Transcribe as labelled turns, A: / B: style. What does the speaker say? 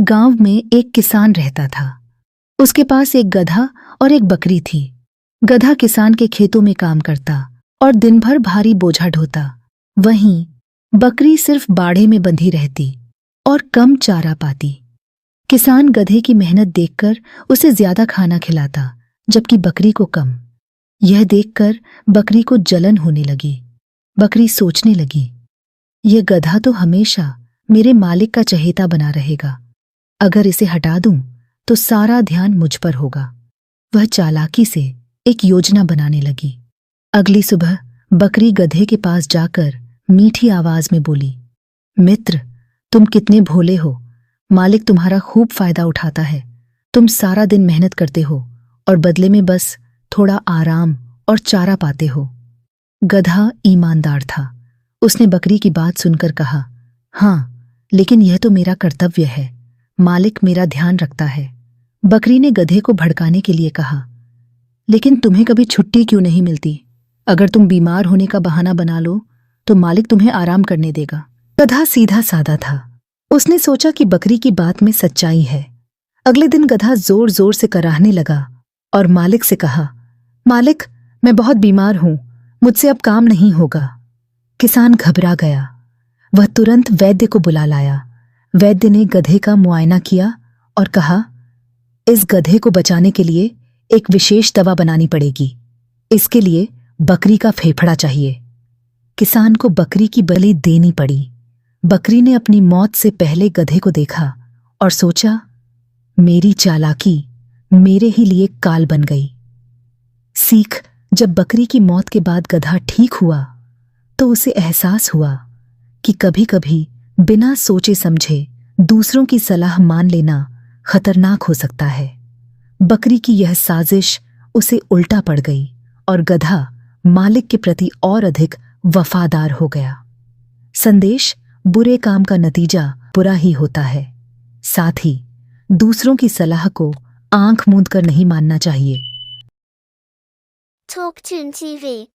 A: गांव में एक किसान रहता था। उसके पास एक गधा और एक बकरी थी। गधा किसान के खेतों में काम करता और दिन भर भारी बोझा ढोता। वहीं बकरी सिर्फ बाड़े में बंधी रहती और कम चारा पाती। किसान गधे की मेहनत देखकर उसे ज्यादा खाना खिलाता, जबकि बकरी को कम। यह देखकर बकरी को जलन होने लगी। बकरी सोचने लगी, यह गधा तो हमेशा मेरे मालिक का चहेता बना रहेगा। अगर इसे हटा दूं तो सारा ध्यान मुझ पर होगा। वह चालाकी से एक योजना बनाने लगी। अगली सुबह बकरी गधे के पास जाकर मीठी आवाज में बोली, मित्र, तुम कितने भोले हो। मालिक तुम्हारा खूब फायदा उठाता है। तुम सारा दिन मेहनत करते हो और बदले में बस थोड़ा आराम और चारा पाते हो। गधा ईमानदार था। उसने बकरी की बात सुनकर कहा, हाँ, लेकिन यह तो मेरा कर्तव्य है। मालिक मेरा ध्यान रखता है। बकरी ने गधे को भड़काने के लिए कहा, लेकिन तुम्हें कभी छुट्टी क्यों नहीं मिलती? अगर तुम बीमार होने का बहाना बना लो तो मालिक तुम्हें आराम करने देगा। गधा सीधा साधा था। उसने सोचा कि बकरी की बात में सच्चाई है। अगले दिन गधा जोर जोर से कराहने लगा और मालिक से कहा, मालिक, मैं बहुत बीमार हूं, मुझसे अब काम नहीं होगा। किसान घबरा गया। वह तुरंत वैद्य को बुला लाया। वैद्य ने गधे का मुआयना किया और कहा, इस गधे को बचाने के लिए एक विशेष दवा बनानी पड़ेगी। इसके लिए बकरी का फेफड़ा चाहिए। किसान को बकरी की बलि देनी पड़ी। बकरी ने अपनी मौत से पहले गधे को देखा और सोचा, मेरी चालाकी मेरे ही लिए काल बन गई। सीख, जब बकरी की मौत के बाद गधा ठीक हुआ तो उसे एहसास हुआ कि कभी-कभी बिना सोचे समझे दूसरों की सलाह मान लेना खतरनाक हो सकता है। बकरी की यह साजिश उसे उल्टा पड़ गई और गधा मालिक के प्रति और अधिक वफादार हो गया। संदेश, बुरे काम का नतीजा बुरा ही होता है। साथ ही दूसरों की सलाह को आंख मूंद कर नहीं मानना चाहिए।
B: TalkToon TV